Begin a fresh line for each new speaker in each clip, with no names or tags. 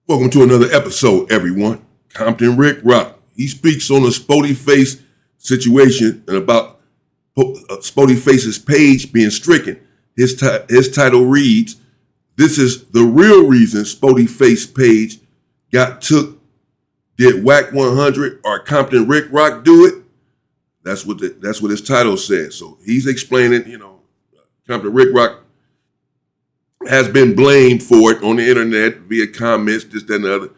Welcome to another episode, everyone. Compton Ricc Roc. He speaks on the Sporty Face situation and about Sporty Face's page being stricken. His title reads, "This is the real reason Sporty Face page got took. Did Whack 100 or Compton Ricc Roc do it?" That's what his title says. So he's explaining, Compton Ricc Roc has been blamed for it on the internet via comments, this, that, and the other.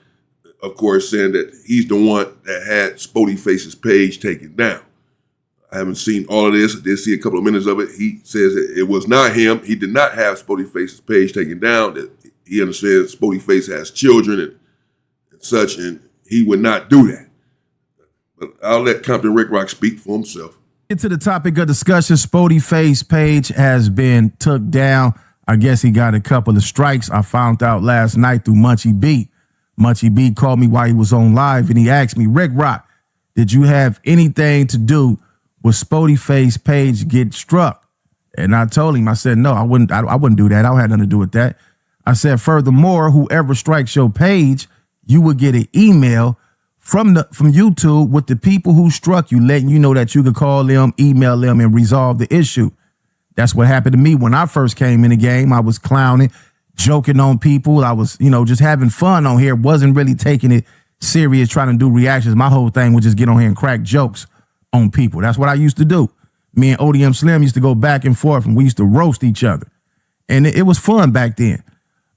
Of course, saying that he's the one that had Sporty Face's page taken down. I haven't seen all of this. I did see a couple of minutes of it. He says that it was not him. He did not have Sporty Face's page taken down. That he understands Sporty Face has children and such, and he would not do that. But I'll let Compton Ricc Roc speak for himself.
Get to the topic of discussion. Sporty Face page has been took down. I guess he got a couple of strikes. I found out last night through Munchie B. Munchie B called me while he was on live, and he asked me, "Ricc Roc, did you have anything to do with Sporty Face page get struck?" And I told him, I said, no, I wouldn't do that. I don't have nothing to do with that. I said, furthermore, whoever strikes your page, you would get an email from YouTube with the people who struck you, letting you know that you could call them, email them, and resolve the issue. That's what happened to me when I first came in the game. I was clowning, joking on people. I was, just having fun on here. Wasn't really taking it serious, trying to do reactions. My whole thing was just get on here and crack jokes on people. That's what I used to do. Me and ODM Slim used to go back and forth, and we used to roast each other. And it was fun back then.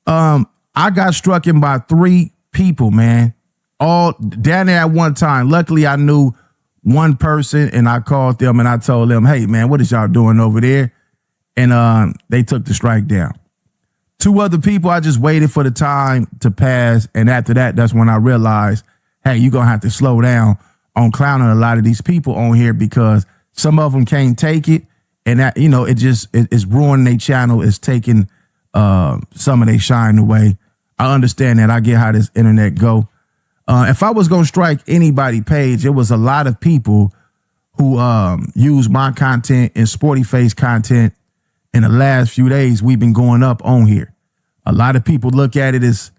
I got struck in by 3 people, man, all down there at one time. Luckily, I knew one person, and I called them, and I told them, "Hey, man, what is y'all doing over there?" And they took the strike down. 2 other people, I just waited for the time to pass. And after that, that's when I realized, hey, you're going to have to slow down on clowning a lot of these people on here, because some of them can't take it. And that, it's ruining their channel. It's taking some of their shine away. I understand that. I get how this internet go. If I was going to strike anybody page, it was a lot of people who use my content and Sporty Face content. In the last few days, we've been going up on here. A lot of people look at it as,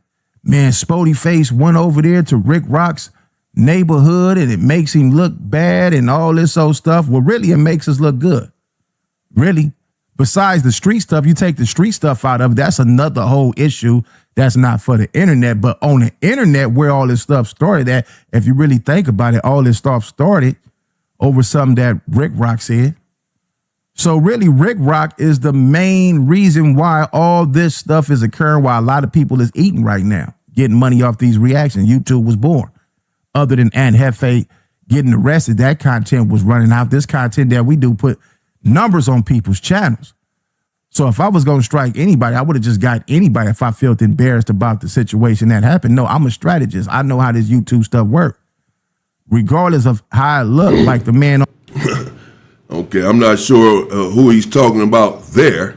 man, Sporty Face went over there to Ricc Roc's neighborhood and it makes him look bad and all this old stuff. Well, really, it makes us look good. Really. Besides the street stuff, you take the street stuff out of it, that's another whole issue. That's not for the internet. But on the internet, where all this stuff started at, if you really think about it, all this stuff started over something that Ricc Roc said. So really, Ricc Roc is the main reason why all this stuff is occurring, why a lot of people is eating right now, getting money off these reactions. YouTube was born. Other than Hefe getting arrested, that content was running out. This content that we do put numbers on people's channels. So if I was going to strike anybody, I would have just got anybody if I felt embarrassed about the situation that happened. No, I'm a strategist. I know how this YouTube stuff works. Regardless of how I look, like the man.
Okay, I'm not sure who he's talking about there,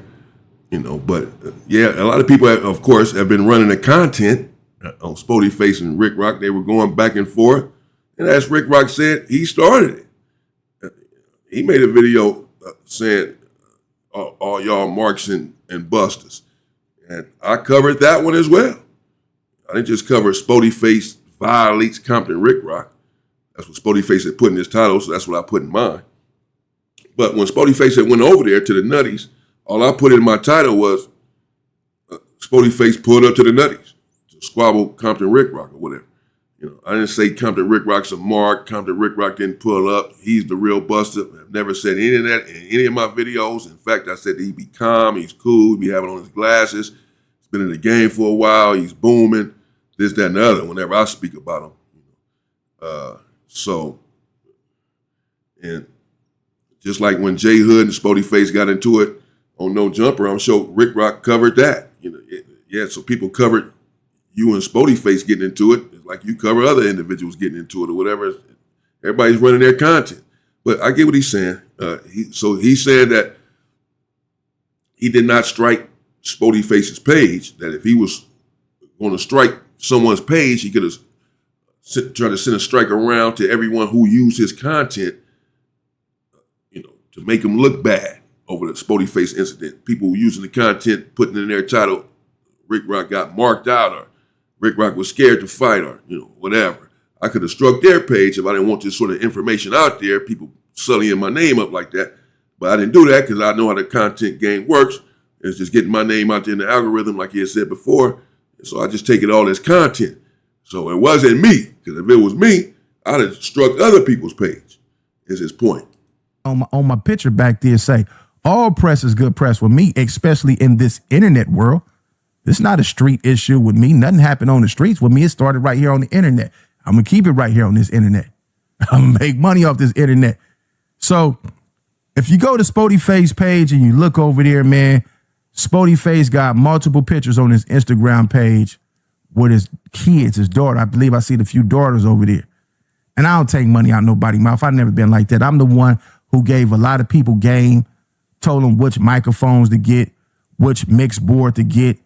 but yeah, a lot of people, of course, have been running the content on Sporty Face and Ricc Roc. They were going back and forth, and as Ricc Roc said, he started it. He made a video saying, all y'all marks and busters, and I covered that one as well. I didn't just cover Sporty Face violates Compton Ricc Roc. That's what Sporty Face had put in his title, so that's what I put in mine. But when Sporty Face had went over there to the Nutties, all I put in my title was Sporty Face pulled up to the Nutties to squabble Compton Ricc Roc or whatever. I didn't say Compton Ricc Roc's a mark. Compton Ricc Roc didn't pull up. He's the real buster. I've never said any of that in any of my videos. In fact, I said that he'd be calm, he's cool, he'd be having on his glasses. He's been in the game for a while. He's booming, this, that, and the other whenever I speak about him. And just like when J Hood and Sporty Face got into it on No Jumper, I'm sure Ricc Roc covered that. So people covered you and Sporty Face getting into it, it's like you cover other individuals getting into it or whatever. Everybody's running their content. But I get what he's saying. He said that he did not strike Sporty Face's page, that if he was going to strike someone's page, he could have tried to send a strike around to everyone who used his content, to make him look bad over the Sporty Face incident. People who using the content, putting in their title, Ricc Roc got marked out or Ricc Roc was scared to fight or, whatever. I could have struck their page if I didn't want this sort of information out there, people sullying my name up like that. But I didn't do that because I know how the content game works. It's just getting my name out there in the algorithm, like you had said before. So I just take it all as content. So it wasn't me, because if it was me, I'd have struck other people's page, is his point.
On my picture back there say, all press is good press with me, especially in this internet world. It's not a street issue with me. Nothing happened on the streets with me. It started right here on the internet. I'm going to keep it right here on this internet. I'm going to make money off this internet. So if you go to Spoty Face page and you look over there, man, Spoty Face got multiple pictures on his Instagram page with his kids, his daughter. I believe I see the few daughters over there. And I don't take money out nobody's mouth. I've never been like that. I'm the one who gave a lot of people game, told them which microphones to get, which mix board to get,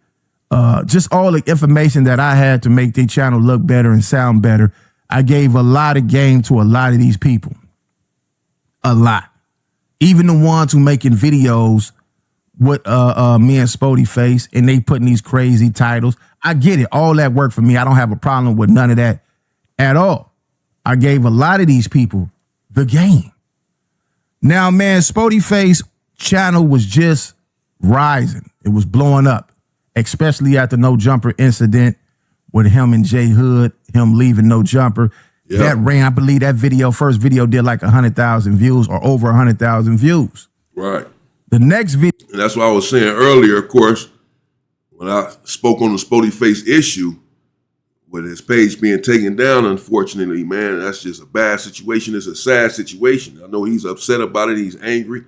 just all the information that I had to make their channel look better and sound better. I gave a lot of game to a lot of these people. A lot. Even the ones who making videos with me and Spoty Face and they putting these crazy titles. I get it. All that work for me. I don't have a problem with none of that at all. I gave a lot of these people the game. Now, man, Spoty Face channel was just rising. It was blowing up, especially after No Jumper incident with him and J Hood, him leaving No Jumper. Yep. That ran, I believe that first video did like 100,000 views or over 100,000 views.
Right.
The next video.
And that's what I was saying earlier, of course, when I spoke on the Spoty Face issue with his page being taken down, unfortunately, man, that's just a bad situation. It's a sad situation. I know he's upset about it. He's angry.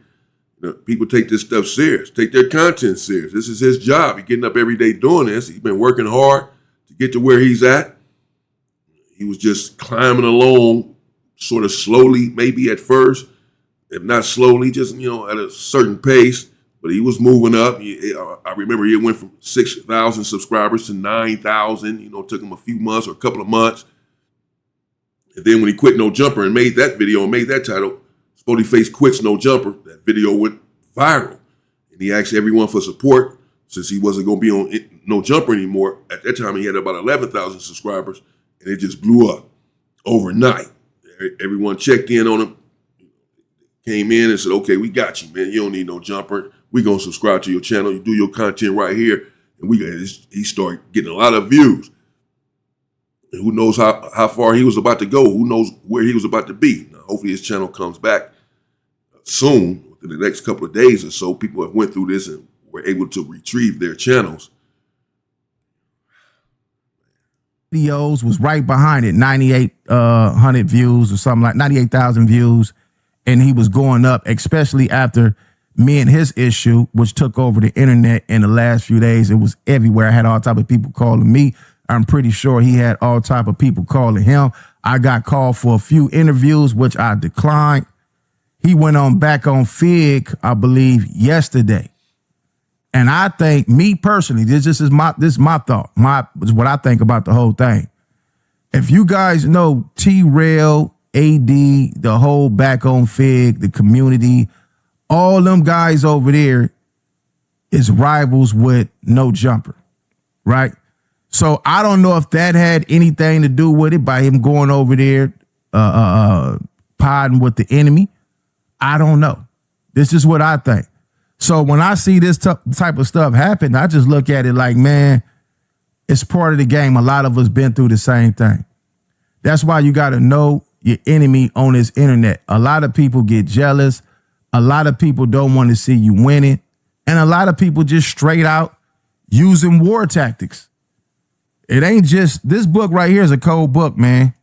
People take this stuff serious, take their content serious. This is his job. He's getting up every day doing this. He's been working hard to get to where he's at. He was just climbing along sort of slowly, maybe at first, if not slowly, just, at a certain pace. But he was moving up. I remember he went from 6,000 subscribers to 9,000. Took him a few months or a couple of months. And then when he quit No Jumper and made that video and made that title, Spoty Face Quits No Jumper, that video went viral. And he asked everyone for support since he wasn't going to be on No Jumper anymore. At that time, he had about 11,000 subscribers, and it just blew up overnight. Everyone checked in on him, came in and said, okay, we got you, man. You don't need No Jumper. We're going to subscribe to your channel. You do your content right here. And he started getting a lot of views. And who knows how far he was about to go. Who knows where he was about to be. Now, hopefully his channel comes back soon, within the next couple of days or so. People have went through this and were able to retrieve their channels.
Videos was right behind it, 9,800 views or something like 98,000 views. And he was going up, especially after me and his issue, which took over the internet in the last few days. It was everywhere. I had all type of people calling me. I'm pretty sure he had all type of people calling him. I got called for a few interviews, which I declined. He went on back on Fig, I believe, yesterday. And I think, me personally, this is my thought. What I think about the whole thing. If you guys know T-Rail, AD, the whole back on Fig, the community, all them guys over there is rivals with No Jumper, right? So I don't know if that had anything to do with it by him going over there, podding with the enemy. I don't know. This is what I think. So when I see this type of stuff happen, I just look at it like, man, it's part of the game. A lot of us been through the same thing. That's why you got to know your enemy on this internet. A lot of people get jealous. A lot of people don't want to see you winning. And a lot of people just straight out using war tactics. It ain't just, this book right here is a cold book, man.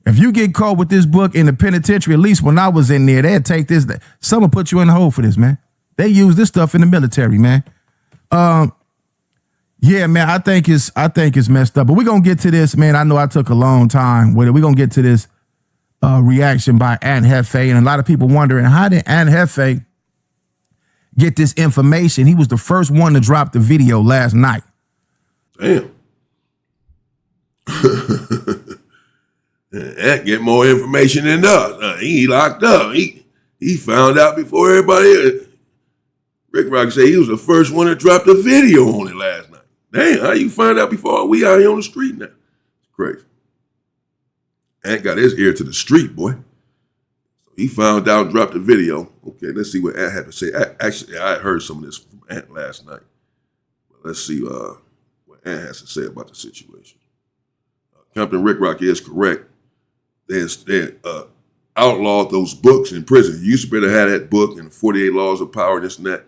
If you get caught with this book in the penitentiary, at least when I was in there, they'd take this. Someone put you in the hole for this, man. They use this stuff in the military, man. Yeah, man, I think it's messed up. But we're gonna get to this, man. I know I took a long time with it. We're gonna get to this reaction by Hefe. And a lot of people wondering, how did Hefe get this information? He was the first one to drop the video last night.
Damn. That get more information than us. He locked up. He found out before everybody else. Ricc Roc said he was the first one to drop the video on it last night. Damn, how you find out before we out here on the street now? It's crazy. Ant got his ear to the street, boy. So he found out and dropped a video. Okay, let's see what Ant had to say. Actually, I heard some of this from Ant last night. But let's see what Ant has to say about the situation. Captain Ricc Roc is correct. They outlawed those books in prison. You used to better have that book and 48 Laws of Power, this and that,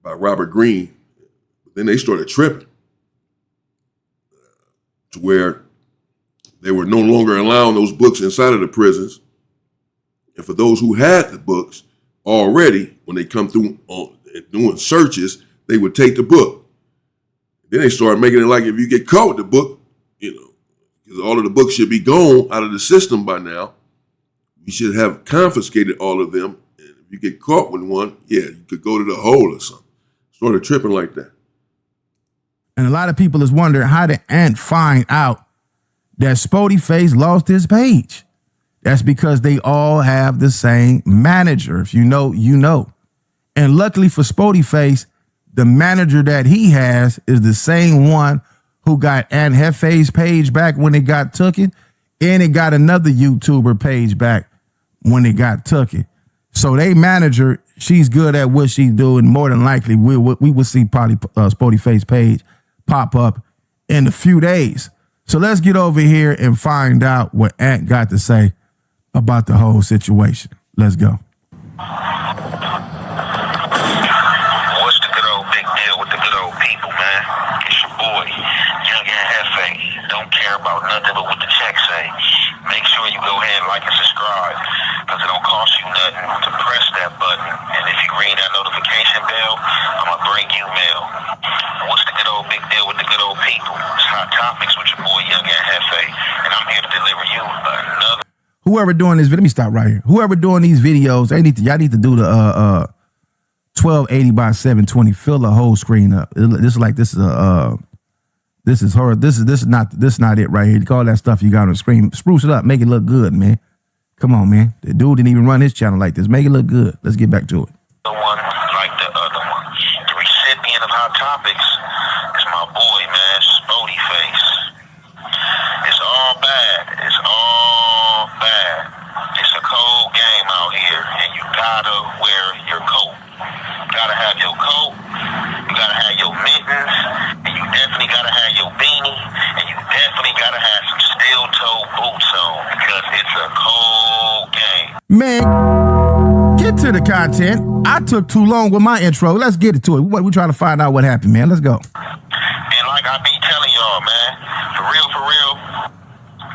by Robert Greene. But then they started tripping to where they were no longer allowing those books inside of the prisons. And for those who had the books already, when they come through doing searches, they would take the book. Then they started making it like if you get caught with the book, because all of the books should be gone out of the system by now. You should have confiscated all of them. And if you get caught with one, you could go to the hole or something. Started tripping like that.
And a lot of people is wondering, how did Ant find out that Sporty Face lost his page? That's because they all have the same manager. If you know, you know. And luckily for Sporty Face, the manager that he has is the same one who got Ant Hefe's page back when it got taken, and it got another YouTuber page back when it got taken. So they manager, she's good at what she's doing. More than likely, we will see probably Sporty Face page pop up in a few days. So let's get over here and find out what Ant got to say about the whole situation. Let's go.
What's the good old big deal with the good old people, man? It's your boy, Young and Hefe. Don't care about nothing but what the check say. Make sure you go ahead and like and subscribe, because it don't cost you nothing to press that button. And if you ring that notification bell, I'm going to bring you mail. What's the good old big deal with the good old people? It's Hot Topics with your boy, Young and Hefe, and I'm here to deliver you another.
Whoever doing this, let me stop right here. Whoever doing these videos, y'all need to do the 1280 by 720. Fill the whole screen up. This is horror. This is not it right here. All that stuff you got on the screen, spruce it up, make it look good, man. Come on, man. The dude didn't even run his channel like this. Make it look good. Let's get back to it.
The one like the other one. The recipient of Hot Topics is my boy, man, Spoety Face. It's all bad. It's all bad. It's a cold game out here, and you gotta wear your coat. You gotta have your coat. You gotta have your mittens, and you definitely gotta have your beanie, and you definitely gotta have some steel-toe boots on, because it's a cold game.
Man, get to the content. I took too long with my intro. Let's get it to it. We're trying to find out what happened, man. Let's go.
And like I be telling y'all, man, for real,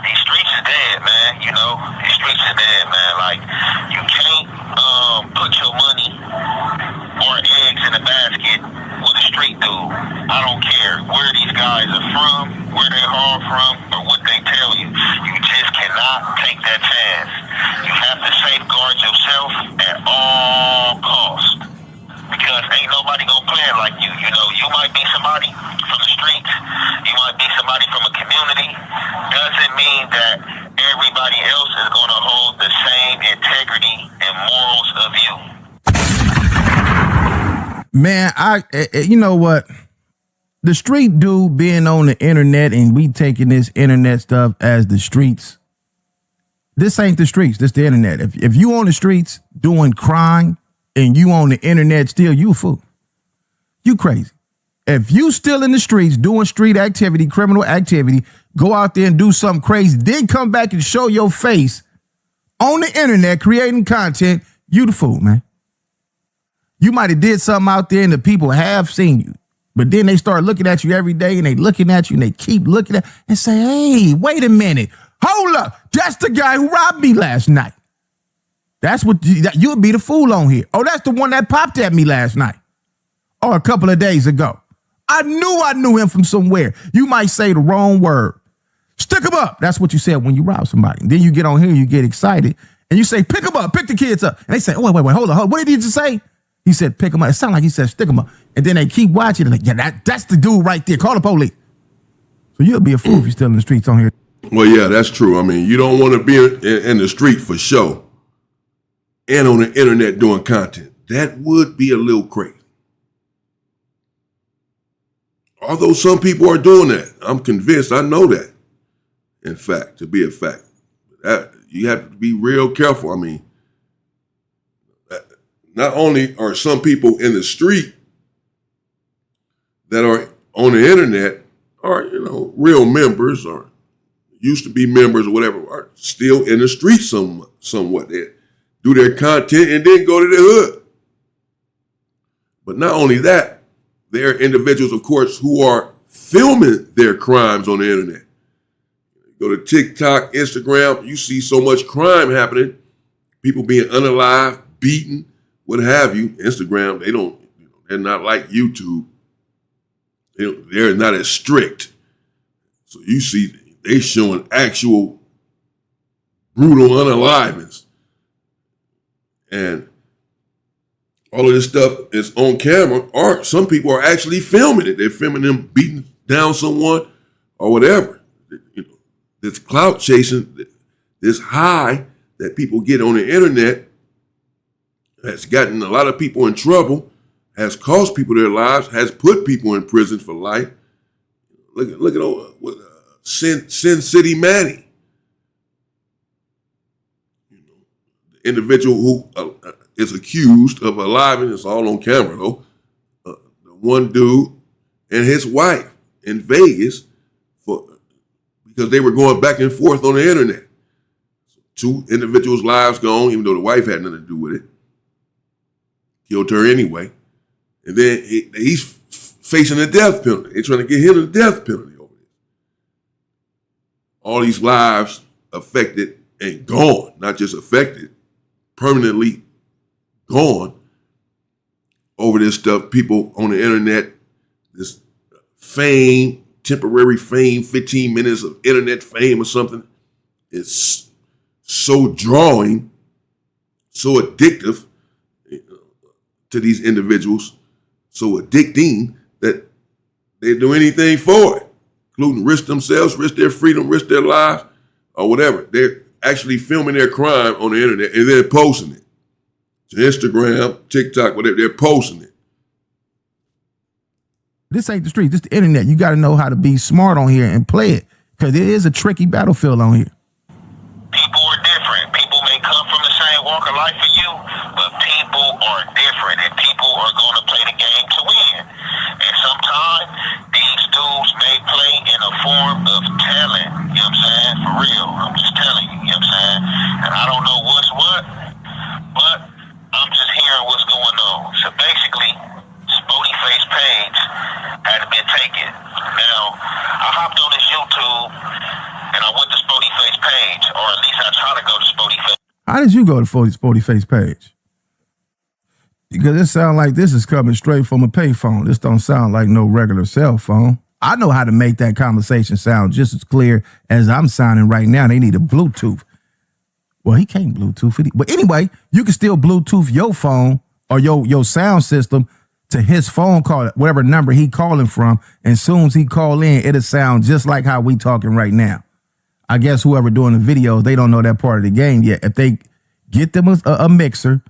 these streets is dead, man. You know, these streets is dead, man. Like, you can't put your money or eggs in a basket with a street dude. I don't care where these guys are from, where they haul from, or what they tell you. You just cannot take that chance. You have to safeguard yourself at all costs, because ain't nobody gonna plan like you. You know, you might be somebody from the streets, you might be somebody from a community. Doesn't mean that everybody else is gonna hold the same integrity and morals of you.
Man, you know what? The street dude being on the internet and we taking this internet stuff as the streets. This ain't the streets, this the internet. If you on the streets doing crime and you on the internet still, you a fool. You crazy. If you still in the streets doing street activity, criminal activity, go out there and do something crazy, then come back and show your face on the internet creating content, you the fool, man. You might have did something out there and the people have seen you, but then they start looking at you every day and they looking at you and they keep looking at and say, hey, wait a minute. Hold up. That's the guy who robbed me last night. That's what you'll be the fool on here. Oh, that's the one that popped at me last night or a couple of days ago. I knew him from somewhere. You might say the wrong word. Stick him up. That's what you said when you rob somebody. And then you get on here, you get excited, and you say, pick him up, pick the kids up. And they say, oh, wait, hold on. What did he just say? He said, pick him up. It sounded like he said, stick him up. And then they keep watching. And like, yeah, that's the dude right there. Call the police. So you'll be a fool if you're still in the streets on here.
Well, yeah, that's true. I mean, you don't want to be in the street for show and on the internet doing content. That would be a little crazy. although some people are doing that, I'm convinced, I know that, in fact, to be a fact. That, you have to be real careful. I mean, not only are some people in the street that are on the internet are, real members or used to be members or whatever, are still in the street somewhat. They do their content and then go to the hood. But not only that, there are individuals, of course, who are filming their crimes on the internet. Go to TikTok, Instagram, you see so much crime happening, people being unalived, beaten, what have you. Instagram, they're not like YouTube. They're not as strict. So you see, they showing actual brutal unaliveness. And all of this stuff is on camera, or some people are actually filming it. They're filming them beating down someone or whatever. This clout chasing, this high that people get on the internet has gotten a lot of people in trouble, has cost people their lives, has put people in prison for life. Look at Sin City Manny, the individual who is accused of aliving. It's all on camera though. The one dude and his wife in Vegas because they were going back and forth on the internet. So 2 individuals' lives gone, even though the wife had nothing to do with it. Killed her anyway. And then he's facing a death penalty. They're trying to get him a death penalty over this. All these lives affected and gone, not just affected, permanently gone over this stuff. People on the internet, this fame, temporary fame, 15 minutes of internet fame or something, is so drawing, so addictive to these individuals, so addicting that they do anything for it, including risk themselves, risk their freedom, risk their lives, or whatever. They're actually filming their crime on the internet and then posting it to Instagram, TikTok, whatever. They're posting it.
This ain't the street. This the internet. You got to know how to be smart on here and play it, because it is a tricky battlefield on here.
People are different. People may come from the same walk of life for you, but people are different, and people are going to play the game to win. And sometimes these dudes may play in a form of talent. You know what I'm saying? For real. I'm just telling you. You know what I'm saying? And I don't know what's what, but I'm just hearing what's going on. So basically, Spoty Face page had been taken. Now, I hopped on this YouTube and I went to Spoty Face page, or at least I try to go to Spoty Face.
How did you go to Sporty Face page? Because it sounds like this is coming straight from a payphone. This don't sound like no regular cell phone. I know how to make that conversation sound just as clear as I'm sounding right now. They need a Bluetooth. Well, he can't Bluetooth it. But anyway, you can still Bluetooth your phone or your sound system to his phone call, whatever number he calling from. And soon as he call in, it'll sound just like how we talking right now. I guess whoever doing the videos, they don't know that part of the game yet. If they get them a mixer,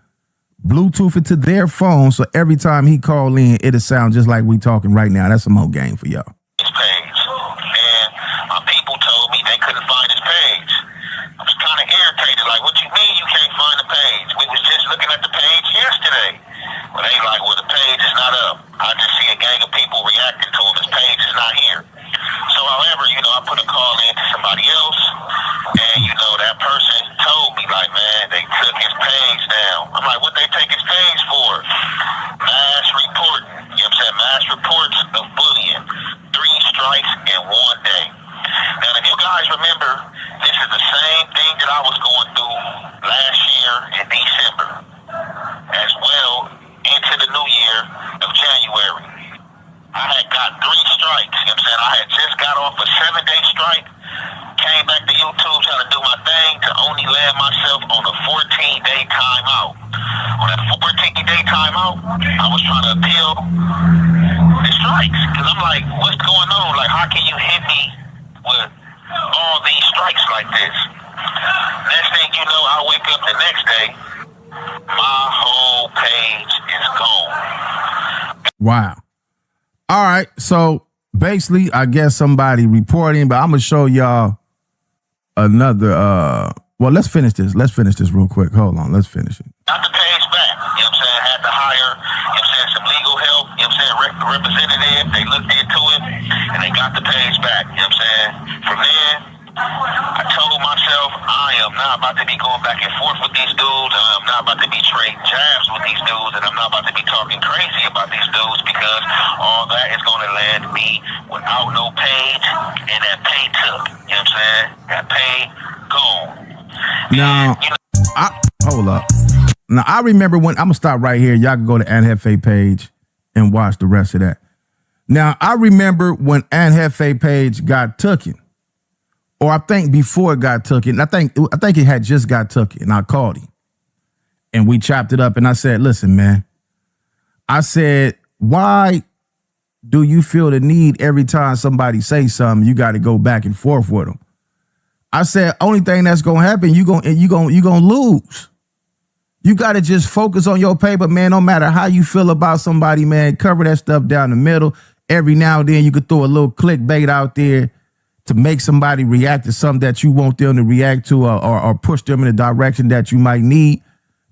Bluetooth it to their phone, so every time he call in, it'll sound just like we talking right now. That's some more game for y'all.
His page, and my people told me they couldn't find his page. I was kind of irritated, like, what you mean you can't find the page? We was just looking at the page yesterday. Well, they like, well, the page is not up. I just see a gang of people reacting to him. His page is not here. So, however, I put a call in to somebody else, and, that person told me, like, man, they took his page down. I'm like, what they take his page for? Mass reporting. You know what I'm saying? Mass reports of bullying. 3 strikes in 1 day. Now, if you guys remember, this is the same thing that I was going through last year in December, as well into the new year of January. I had got 3 strikes. You know what I'm saying? I had just got off a 7-day strike, came back to YouTube trying to do my thing to only land myself on a 14-day timeout. On that 14-day timeout, I was trying to appeal the strikes, because I'm like, what's going on? Like, how can you hit me with all these strikes like this? Next thing you know, I wake up the next day, my whole page is gone.
Wow. All right. So basically, I guess somebody reporting, but I'm gonna show y'all another. Well, let's finish this. Let's finish this real quick. Hold on, let's finish it.
Got the page back. You know what I'm saying? Had to hire, you know what I'm saying, some legal help, you know what I'm saying, representative. They looked into it and they got the page back. You know what I'm saying? From then, I told myself I am not about to be going back and forth with these dudes. I'm not about to be trading jabs with these dudes, and I'm not about to be talking crazy about these dudes because all that is going to land me without no page, and that pay took. You know what I'm saying? That pay gone.
Now, hold up. Now, I remember when, I'm going to stop right here. Y'all can go to Hefe page and watch the rest of that. Now, I remember when Hefe page got taken, or I think before it got taken, I think it had just got taken, and I called him. And we chopped it up, and I said, listen, man. I said, why do you feel the need every time somebody say something, you got to go back and forth with them? I said, only thing that's gonna happen, you gonna lose. You gotta just focus on your paper, man. No matter how you feel about somebody, man, cover that stuff down the middle. Every now and then you could throw a little clickbait out there to make somebody react to something that you want them to react to, or push them in a direction that you might need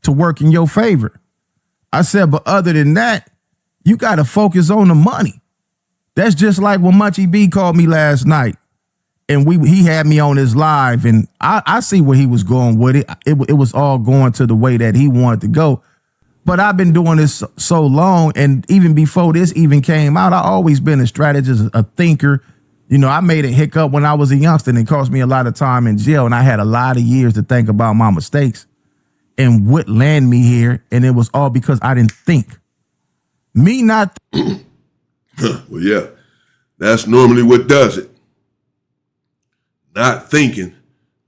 to work in your favor. I said, but other than that, you gotta focus on the money. That's just like when Munchie B called me last night. And he had me on his live, and I see where he was going with it. It was all going to the way that he wanted to go. But I've been doing this so long, and even before this even came out, I always been a strategist, a thinker. You know, I made a hiccup when I was a youngster, and it cost me a lot of time in jail, and I had a lot of years to think about my mistakes and what landed me here, and it was all because I didn't think. Me not.
Well, yeah, that's normally what does it. Not thinking.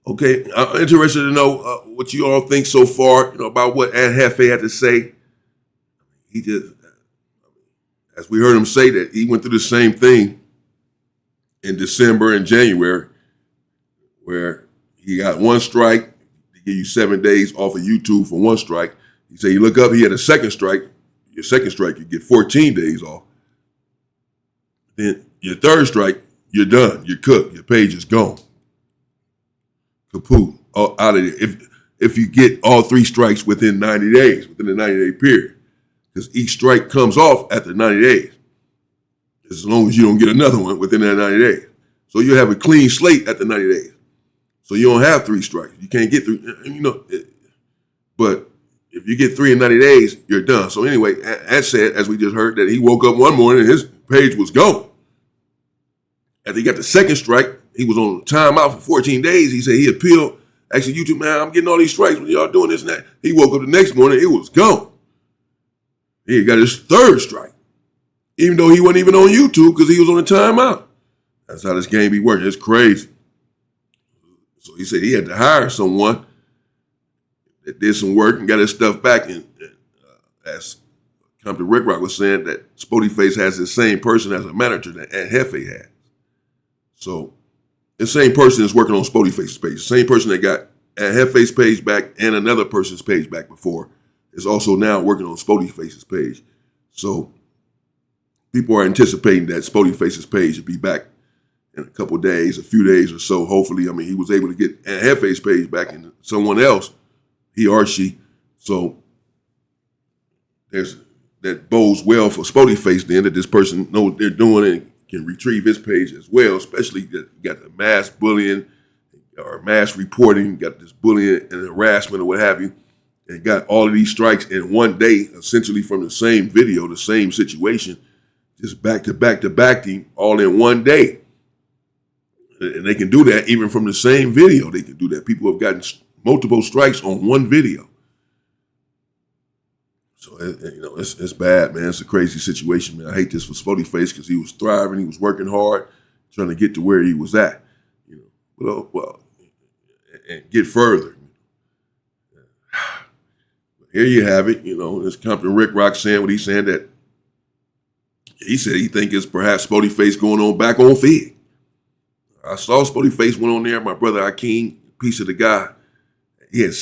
Okay, I'm interested to know what you all think so far, you know, about what Hefe had to say. He just, as we heard him say, that he went through the same thing in December and January, where he got one strike. They give you 7 days off of YouTube for one strike. He said you look up, he had a second strike. Your second strike, you get 14 days off. Then your third strike, you're done. You're cooked. Your page is gone. Kaput, out of there. If you get all 3 strikes within 90 days, within the 90-day period, because each strike comes off after 90 days, as long as you don't get another one within that 90 days. So you have a clean slate at the 90 days. So you don't have 3 strikes. You can't get 3, you know. But if you get 3 in 90 days, you're done. So anyway, as said, as we just heard, that he woke up one morning and his page was gone. After he got the second strike, he was on timeout for 14 days. He said he appealed. Actually, YouTube, man, I'm getting all these strikes when y'all doing this and that. He woke up the next morning, it was gone. He got his third strike, even though he wasn't even on YouTube because he was on a timeout. That's how this game be working. It's crazy. So he said he had to hire someone that did some work and got his stuff back. And as CPT Ricc Roc was saying, that Sporty Face has the same person as a manager that Hefe had. So the same person is working on Sporty Face's page. The same person that got Hefe's page back and another person's page back before is also now working on Sporty Face's page. So people are anticipating that Sporty Face's page will be back in a couple days, a few days or so. Hopefully, I mean, he was able to get Hefe's page back and someone else, he or she. So that bodes well for Sporty Face then, that this person knows what they're doing and can retrieve his page as well, especially that you got the mass bullying or mass reporting, got this bullying and harassment or what have you, and got all of these strikes in one day, essentially from the same video, the same situation, just back to back to back, all in one day. And they can do that even from the same video. They can do that. People have gotten multiple strikes on one video. So, you know, it's bad, man. It's a crazy situation, man. I hate this for Sporty Face because he was thriving. He was working hard, trying to get to where he was at, you know. Well, and get further. Here you have it, you know. This CPT Ricc Roc saying what he's saying, that he said he think it's perhaps Sporty Face going on back on Fig. I saw Sporty Face went on there. My brother Akeem, piece of the guy, he had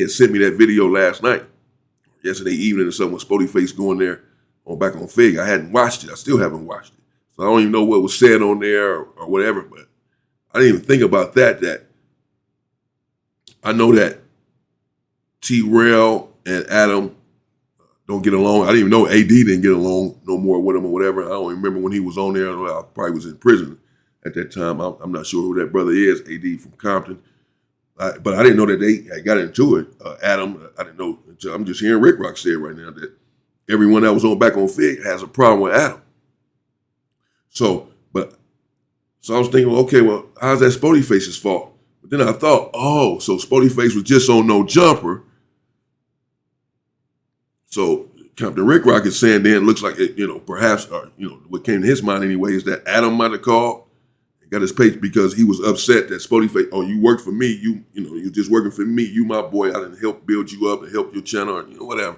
sent me that video last night. Yesterday evening or something with Sporty Face going there on back on Fig. I hadn't watched it. I still haven't watched it. So I don't even know what was said on there or whatever, but I didn't even think about that I know that T-Rail and Adam don't get along. I didn't even know AD didn't get along no more with him or whatever. I don't remember when he was on there. I probably was in prison at that time. I'm not sure who that brother is, AD from Compton. But I didn't know that they had got into it. Adam, I didn't know. I'm just hearing Ricc Roc say right now that everyone that was back on Fig has a problem with Adam. So I was thinking, okay, well, how's that Spoety Face's fault? But then I thought, oh, so Spoety Face was just on no jumper. So Captain Ricc Roc is saying then it looks like it, perhaps, or, what came to his mind anyway is that Adam might have called and got his page because he was upset that Spoety Face, oh, you work for me, you're just working for me, you my boy, I didn't help build you up and help your channel, or, whatever,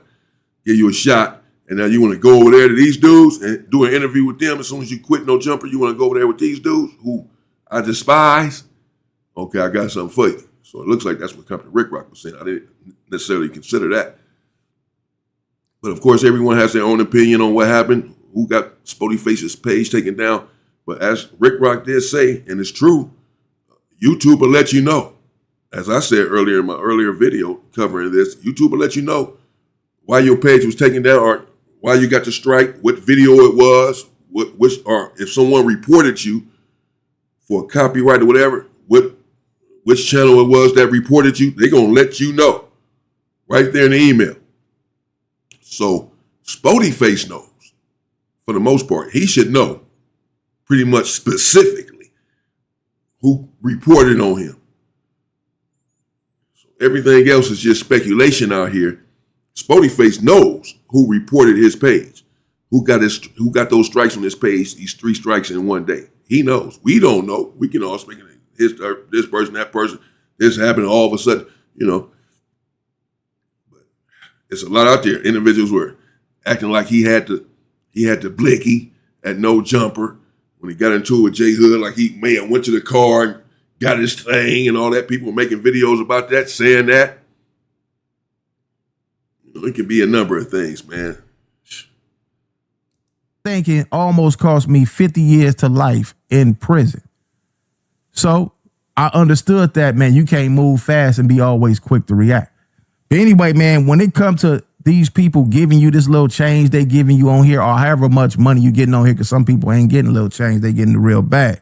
give you a shot, and now you want to go over there to these dudes and do an interview with them. As soon as you quit No Jumper, you want to go over there with these dudes who I despise. Okay, I got something for you. So it looks like that's what Captain Ricc Roc was saying. I didn't necessarily consider that. But of course, everyone has their own opinion on what happened, who got Spoety Face's page taken down. But as Ricc Roc did say, and it's true, YouTube will let you know. As I said earlier in my earlier video covering this, YouTube will let you know why your page was taken down or why you got the strike, what video it was, or if someone reported you for copyright or whatever, which channel it was that reported you, they're going to let you know right there in the email. So Spoety Face knows, for the most part. He should know pretty much specifically who reported on him. So everything else is just speculation out here. Spoety Face knows who reported his page, who got those strikes on his page, these 3 strikes in one day. He knows. We don't know. We can all speculate. This person, that person, this happened all of a sudden, But it's a lot out there. Individuals were acting like he had to blicky at No Jumper when he got into it with J Hood, like he may have went to the car and got his thing and all that. People were making videos about that, saying that. It can be a number of things, man.
Thinking almost cost me 50 years to life in prison. So I understood that, man, you can't move fast and be always quick to react. But anyway, man, when it comes to these people giving you this little change they giving you on here, or however much money you getting on here, because some people ain't getting a little change, they getting the real bag.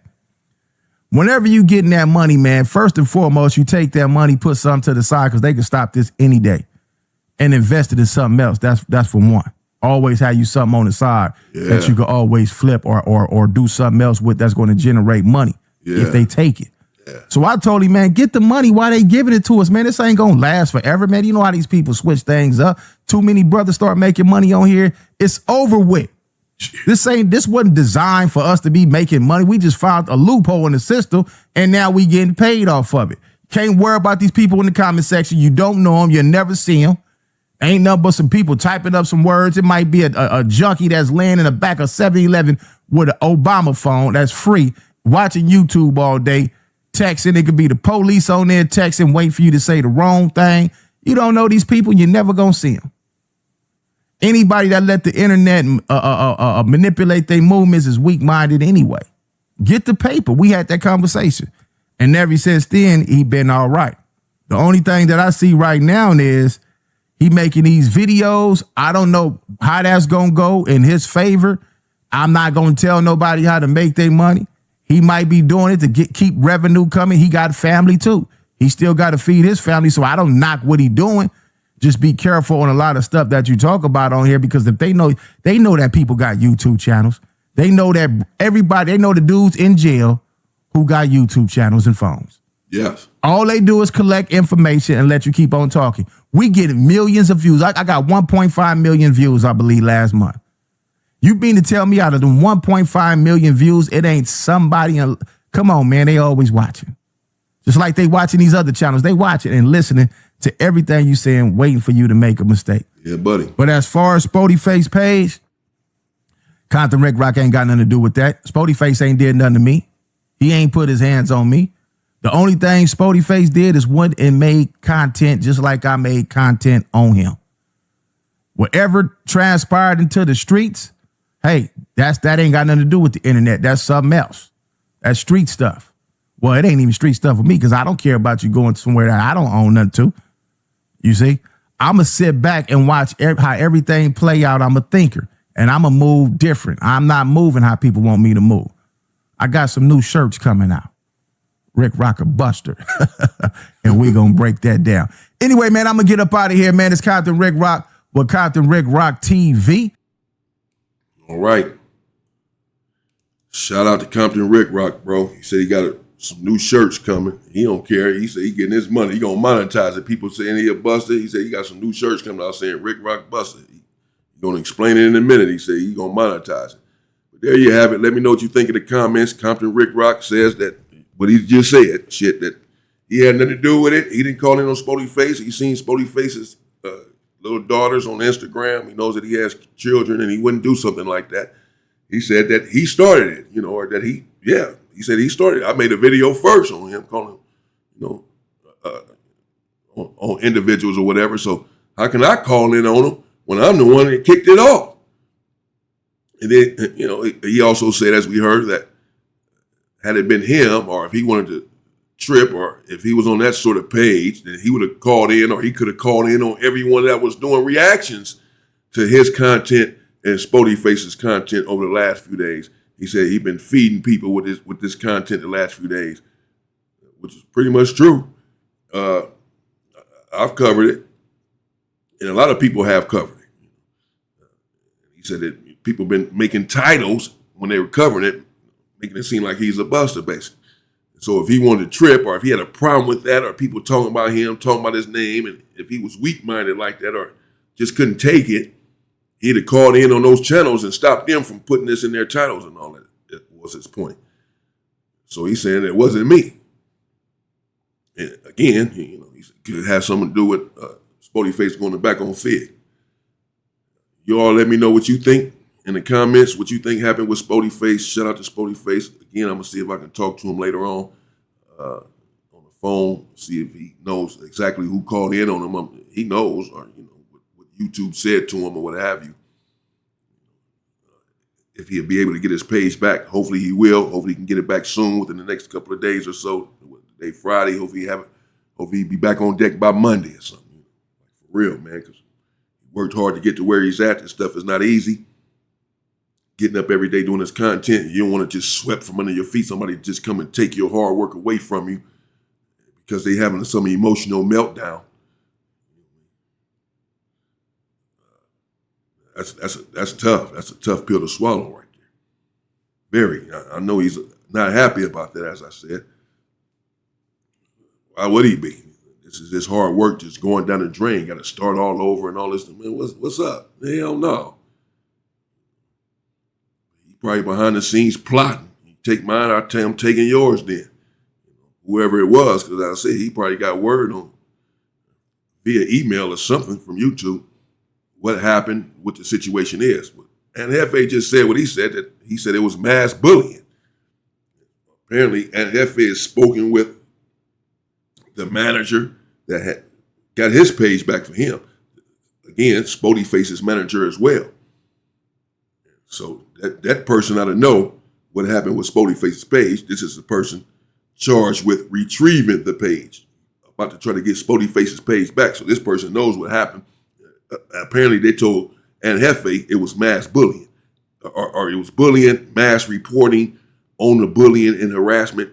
Whenever you getting that money, man, first and foremost, you take that money, put something to the side, because they can stop this any day, and invest it in something else. That's for one. Always have you something on the side that you can always flip or do something else with that's going to generate money if they take it. Yeah. So I told him, man, get the money while they giving it to us, man. This ain't going to last forever, man. You know how these people switch things up. Too many brothers start making money on here. It's over with. This wasn't designed for us to be making money. We just found a loophole in the system, and now we getting paid off of it. Can't worry about these people in the comment section. You don't know them. You'll never see them. Ain't nothing but some people typing up some words. It might be a junkie that's laying in the back of 7-Eleven with an Obama phone that's free, watching YouTube all day, texting. It could be the police on there texting, wait for you to say the wrong thing. You don't know these people. You're never going to see them. Anybody that let the internet manipulate their movements is weak-minded anyway. Get the paper. We had that conversation. And ever since then, he been all right. The only thing that I see right now is he making these videos. I don't know how that's going to go in his favor. I'm not going to tell nobody how to make their money. He might be doing it to keep revenue coming. He got family too. He still got to feed his family. So I don't knock what he doing. Just be careful on a lot of stuff that you talk about on here, because if they know that people got YouTube channels. They know that they know the dudes in jail who got YouTube channels and phones.
Yes.
All they do is collect information and let you keep on talking. We get millions of views. I got 1.5 million views, I believe, last month. You mean to tell me out of the 1.5 million views, it ain't somebody? Come on, man. They always watching. Just like they watching these other channels. They watching and listening to everything you saying, waiting for you to make a mistake.
Yeah, buddy.
But as far as Spoety Face page, Compton Ricc Roc ain't got nothing to do with that. Spoety Face ain't did nothing to me. He ain't put his hands on me. The only thing Spoety Face did is went and made content just like I made content on him. Whatever transpired into the streets, Hey, that ain't got nothing to do with the internet. That's something else. That's street stuff. Well, it ain't even street stuff for me because I don't care about you going somewhere that I don't own nothing to. You see? I'm going to sit back and watch how everything play out. I'm a thinker, and I'm going to move different. I'm not moving how people want me to move. I got some new shirts coming out. Ricc Roc Buster. And we going to break that down. Anyway, man, I'm going to get up out of here, man. It's Compton Ricc Roc with Compton Ricc Roc TV.
All right. Shout out to Compton Ricc Roc, bro. He said he got some new shirts coming. He don't care. He said he getting his money. He gonna monetize it. People saying he a buster. He said he got some new shirts coming out saying Ricc Roc Buster. He gonna explain it in a minute. He said he gonna monetize it. But there you have it. Let me know what you think in the comments. Compton Ricc Roc says that what he just said, shit, that he had nothing to do with it. He didn't call in on Sporty Face. He seen Sporty Face's little daughters on Instagram. He knows that he has children and he wouldn't do something like that. He said that he started it, you know, or that he said he started it. I made a video first on him calling, you know, on individuals or whatever. So how can I call in on him when I'm the one that kicked it off? And then, you know, he also said, as we heard, that had it been him or if he wanted to trip or if he was on that sort of page, then he would have called in or he could have called in on everyone that was doing reactions to his content and Spoty Face's content over the last few days. He said he'd been feeding people with this content the last few days, which is pretty much true. I've covered it, and a lot of people have covered it. He said that people been making titles when they were covering it, making it seem like he's a buster, basically. So if he wanted to trip or if he had a problem with that or people talking about him, talking about his name, and if he was weak-minded like that or just couldn't take it, he'd have called in on those channels and stopped them from putting this in their titles and all that. That was his point. So he's saying it wasn't me. And again, you know, he could have something to do with Sporty Face going back on Fed. You all let me know what you think in the comments, what you think happened with Sporty Face. Shout out to Sporty Face. Again, I'm going to see if I can talk to him later on the phone, see if he knows exactly who called in on him. He knows, or, you know, what YouTube said to him or what have you. If he'll be able to get his page back, hopefully he will. Hopefully he can get it back soon within the next couple of days or so. Today, Friday, hopefully he'll be back on deck by Monday or something. For real, man, because he worked hard to get to where he's at. This stuff is not easy. Getting up every day doing this content, you don't want to just swept from under your feet. Somebody just come and take your hard work away from you because they having some emotional meltdown. That's tough. That's a tough pill to swallow right there. Very. I know he's not happy about that, as I said. Why would he be? This is this hard work just going down the drain. Got to start all over and all this. Man, what's up? Hell no. He probably behind the scenes plotting. You take mine, I'll tell him I'm taking yours then. Whoever it was, because I said he probably got word on via email or something from YouTube what happened, what the situation is. And Hefe just said what he said, that he said it was mass bullying. Apparently, and Hefe has spoken with the manager that had got his page back for him. Again, Spoty Face's manager as well. So that person ought to know what happened with Spoty Face's page. This is the person charged with retrieving the page, about to try to get Spoty Face's page back. So this person knows what happened. Apparently, they told Hefe it was mass bullying, or it was bullying, mass reporting on the bullying and harassment,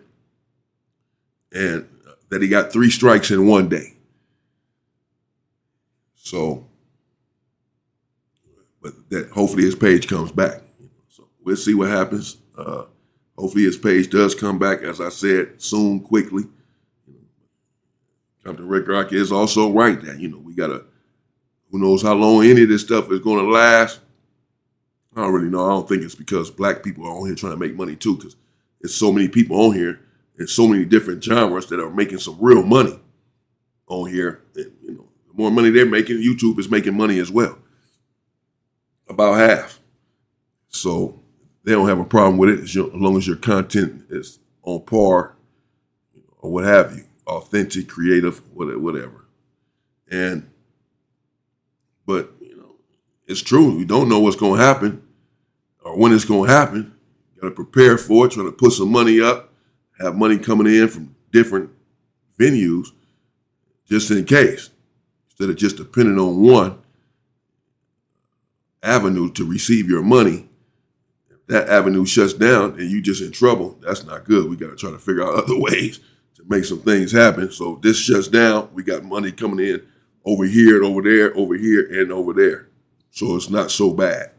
and that he got 3 strikes in one day. So, but that hopefully his page comes back. So we'll see what happens. Hopefully his page does come back, as I said, soon, quickly. Compton Ricc Roc is also right that, you know, we got to, who knows how long any of this stuff is going to last. I don't really know. I don't think it's because black people are on here trying to make money too, because there's so many people on here and so many different genres that are making some real money on here. And, you know, the more money they're making, YouTube is making money as well. About half. So they don't have a problem with it as long as your content is on par, you know, or what have you, authentic, creative, whatever. But, you know, it's true. We don't know what's going to happen when it's going to happen. You got to prepare for it, trying to put some money up, have money coming in from different venues just in case, instead of just depending on one avenue to receive your money. If that avenue shuts down and you just in trouble, that's not good. We got to try to figure out other ways to make some things happen. So if this shuts down, we got money coming in over here and over there, over here and over there. So it's not so bad.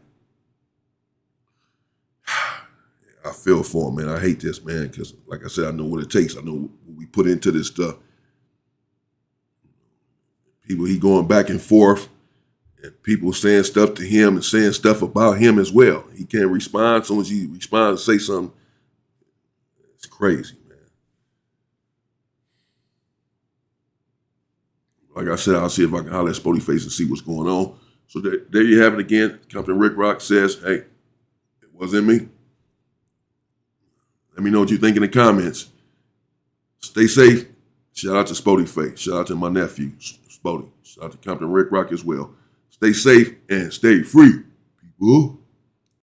I feel for him, man. I hate this, man, because like I said, I know what it takes. I know what we put into this stuff. People, he going back and forth, and people saying stuff to him and saying stuff about him as well. He can't respond. As soon as he responds, say something, it's crazy, man. Like I said, I'll see if I can holler at Sporty Face and see what's going on. So there you have it again. Captain Ricc Roc says, hey, it wasn't me. Let me know what you think in the comments. Stay safe. Shout out to Spoety Face. Shout out to my nephew, Spoty. Shout out to Captain Ricc Roc as well. Stay safe and stay free, people.